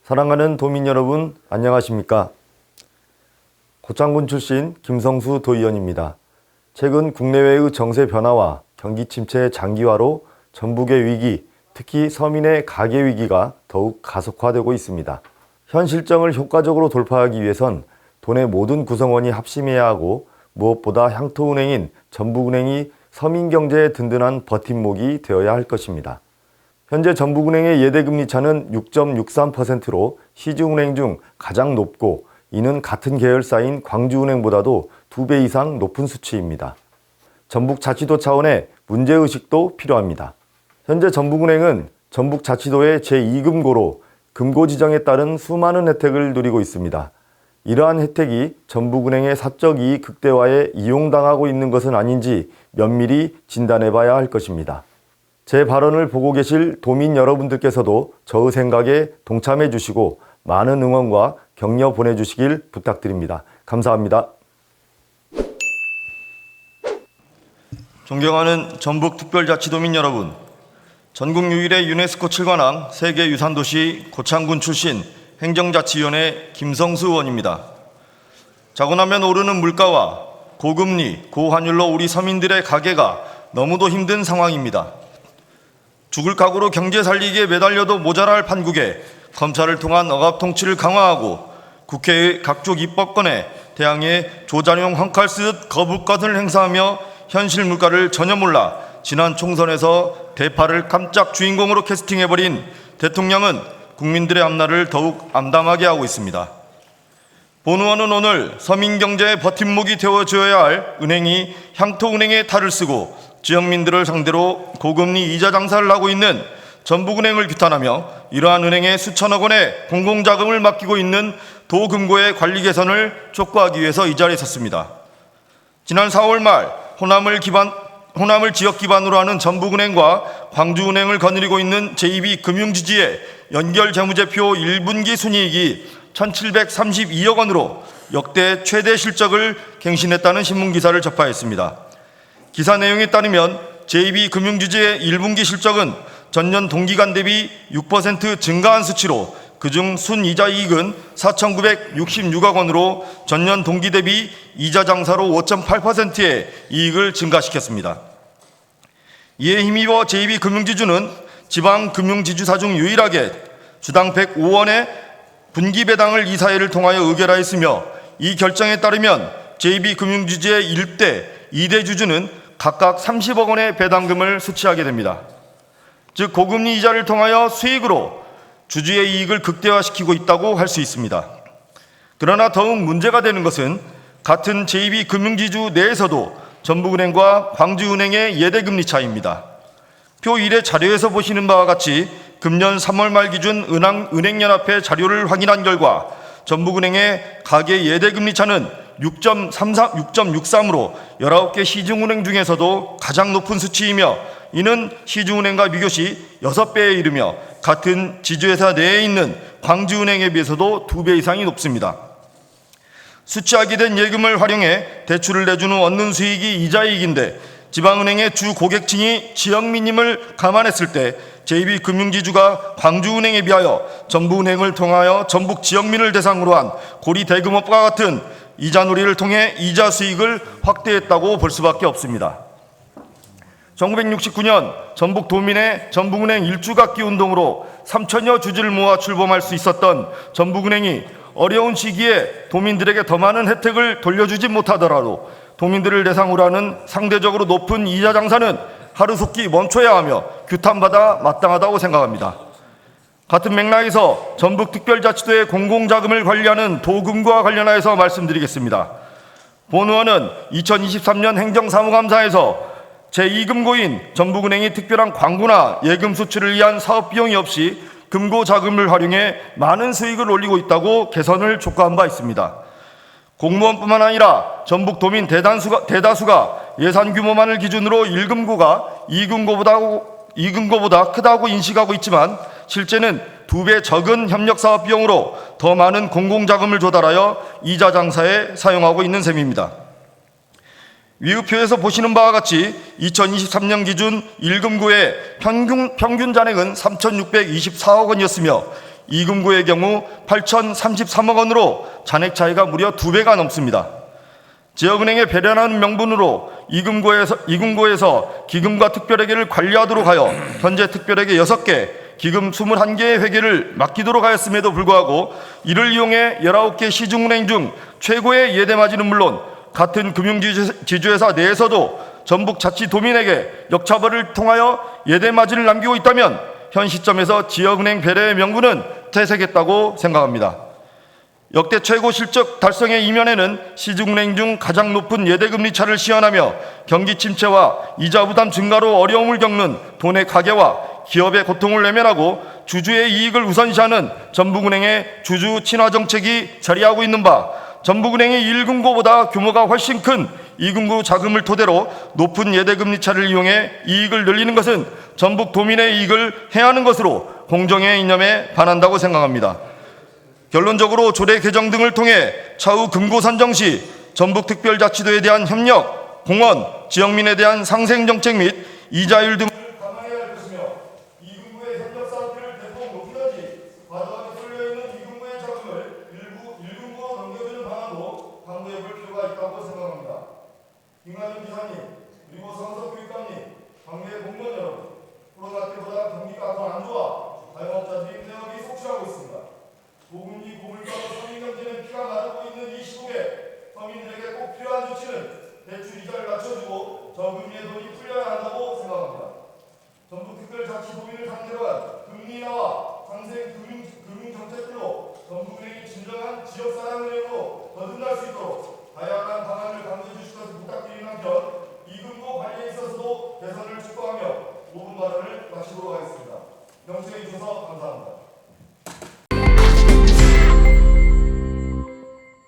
사랑하는 도민 여러분, 안녕하십니까? 고창군 출신 김성수 도의원입니다. 최근 국내외의 정세 변화와 경기 침체의 장기화로 전북의 위기, 특히 서민의 가계 위기가 더욱 가속화되고 있습니다. 현 실정을 효과적으로 돌파하기 위해선 도내 모든 구성원이 합심해야 하고 무엇보다 향토은행인 전북은행이 서민 경제의 든든한 버팀목이 되어야 할 것입니다. 현재 전북은행의 예대금리 차는 6.63%로 시중은행 중 가장 높고 이는 같은 계열사인 광주은행보다도 2배 이상 높은 수치입니다. 전북자치도 차원의 문제의식도 필요합니다. 현재 전북은행은 전북자치도의 제2금고로 금고 지정에 따른 수많은 혜택을 누리고 있습니다. 이러한 혜택이 전북은행의 사적 이익 극대화에 이용당하고 있는 것은 아닌지 면밀히 진단해봐야 할 것입니다. 제 발언을 보고 계실 도민 여러분들께서도 저의 생각에 동참해 주시고 많은 응원과 격려 보내주시길 부탁드립니다. 감사합니다. 존경하는 전북특별자치도민 여러분, 전국 유일의 유네스코 7관왕 세계유산도시 고창군 출신 행정자치위원회 김성수 의원입니다. 자고 나면 오르는 물가와 고금리, 고환율로 우리 서민들의 가계가 너무도 힘든 상황입니다. 죽을 각오로 경제 살리기에 매달려도 모자랄 판국에 검찰을 통한 억압 통치를 강화하고 국회의 각종 입법권에 대항해 조장용 황칼 쓰듯 거부권을 행사하며 현실 물가를 전혀 몰라 지난 총선에서 대파를 깜짝 주인공으로 캐스팅해버린 대통령은 국민들의 앞날을 더욱 암담하게 하고 있습니다. 본 의원은 오늘 서민 경제의 버팀목이 되어줘야 할 은행이 향토은행의 탈을 쓰고 지역민들을 상대로 고금리 이자 장사를 하고 있는 전북은행을 규탄하며 이러한 은행에 수천억 원의 공공자금을 맡기고 있는 도금고의 관리 개선을 촉구하기 위해서 이 자리에 섰습니다. 지난 4월 말 호남을 지역 기반으로 하는 전북은행과 광주은행을 거느리고 있는 제2비 금융지주의 연결 재무제표 1분기 순이익이 1,732억 원으로 역대 최대 실적을 갱신했다는 신문기사를 접하였습니다. 기사 내용에 따르면 제2비 금융지주의 1분기 실적은 전년 동기간 대비 6% 증가한 수치로 그중 순이자 이익은 4,966억 원으로 전년 동기 대비 이자 장사로 5.8%의 이익을 증가시켰습니다. 이에 힘입어 제2비 금융지주는 지방 금융지주사 중 유일하게 주당 105원의 분기 배당을 이사회를 통하여 의결하였으며 이 결정에 따르면 제2비 금융지주의 1대, 2대 주주는 각각 30억 원의 배당금을 수취하게 됩니다. 즉 고금리 이자를 통하여 수익으로 주주의 이익을 극대화시키고 있다고 할 수 있습니다. 그러나 더욱 문제가 되는 것은 같은 제2비 금융지주 내에서도 전북은행과 광주은행의 예대금리 차이입니다. 표 1의 자료에서 보시는 바와 같이 금년 3월 말 기준 은행연합회 자료를 확인한 결과 전북은행의 가계 예대금리 차는 6.63으로 19개 시중은행 중에서도 가장 높은 수치이며 이는 시중은행과 비교시 6배에 이르며 같은 지주회사 내에 있는 광주은행에 비해서도 2배 이상이 높습니다. 수취하게 된 예금을 활용해 대출을 내준 후 얻는 수익이 이자이익인데 지방은행의 주 고객층이 지역민임을 감안했을 때 제2비 금융지주가 광주은행에 비하여 전북은행을 통하여 전북 지역민을 대상으로 한 고리 대금업과 같은 이자놀이를 통해 이자 수익을 확대했다고 볼 수밖에 없습니다. 1969년 전북 도민의 전북은행 일주각기 운동으로 3천여 주주를 모아 출범할 수 있었던 전북은행이 어려운 시기에 도민들에게 더 많은 혜택을 돌려주지 못하더라도 도민들을 대상으로 하는 상대적으로 높은 이자 장사는 하루속히 멈춰야 하며 규탄받아 마땅하다고 생각합니다. 같은 맥락에서 전북특별자치도의 공공자금을 관리하는 도금고와 관련하여서 말씀드리겠습니다. 본 의원은 2023년 행정사무감사에서 제2금고인 전북은행이 특별한 광고나 예금 수출을 위한 사업비용이 없이 금고 자금을 활용해 많은 수익을 올리고 있다고 개선을 촉구한 바 있습니다. 공무원뿐만 아니라 전북 도민 대다수가 예산 규모만을 기준으로 1금고가 2금고보다 크다고 인식하고 있지만 실제는 2배 적은 협력사업 비용으로 더 많은 공공자금을 조달하여 이자 장사에 사용하고 있는 셈입니다. 위의표에서 보시는 바와 같이 2023년 기준 1금고의 평균 잔액은 3,624억 원이었으며 이금고의 경우 8,033억 원으로 잔액 차이가 무려 2배가 넘습니다. 지역은행의 배려라는 명분으로 이금고에서 기금과 특별회계를 관리하도록 하여 현재 특별회계 6개, 기금 21개의 회계를 맡기도록 하였음에도 불구하고 이를 이용해 19개 시중은행 중 최고의 예대마진은 물론 같은 금융지주회사 내에서도 전북자치도민에게 역차별을 통하여 예대마진을 남기고 있다면 현 시점에서 지역은행 배려의 명분은 퇴색했다고 생각합니다. 역대 최고 실적 달성의 이면에는 시중은행 중 가장 높은 예대금리 차를 시현하며 경기 침체와 이자 부담 증가로 어려움을 겪는 돈의 가계와 기업의 고통을 외면하고 주주의 이익을 우선시하는 전북은행의 주주 친화 정책이 자리하고 있는 바, 전북은행이 1금고보다 규모가 훨씬 큰 2금고 자금을 토대로 높은 예대금리 차를 이용해 이익을 늘리는 것은 전북 도민의 이익을 해하는 것으로 공정의 이념에 반한다고 생각합니다. 결론적으로 조례 개정 등을 통해 차후 금고 산정 시 전북특별자치도에 대한 협력, 공헌, 지역민에 대한 상생정책 및 이자율 등을 강화해야 할 것이며 이금고의 협력 사업들을 대폭 높이든지 과도하게 쏠려있는 이금고의 자금을 일부 1금고로 넘겨주는 방안도 강구해볼 필요가 있다고 생각합니다. 김관준 기사님, 그리고 성석 교육감님, 관계 공무원 여러분, 코로나 때보다 경기가 더 안 좋아 자영업자들이 폐업이 속출하고 있습니다. 고금리 고물가로 서민 경제는 피가 마르고 있는 이 시국에 서민들에게 꼭 필요한 조치는 대출 이자를 낮춰주고 저금리의 돈이 풀려야 한다고 생각합니다. 전북특별자치도민을 상대로 한 금리 인하와 상생 금융정책들로 전북은행이 진정한 지역사랑은행으로 거듭날 수 있도록 다양한 방안을 강구해 주실 것을 부탁드리는 한편 이금고 관리에 있어서도 개선을 촉구하며 5분 발언을 마치도록 하겠습니다. 명시해 주셔서 감사합니다.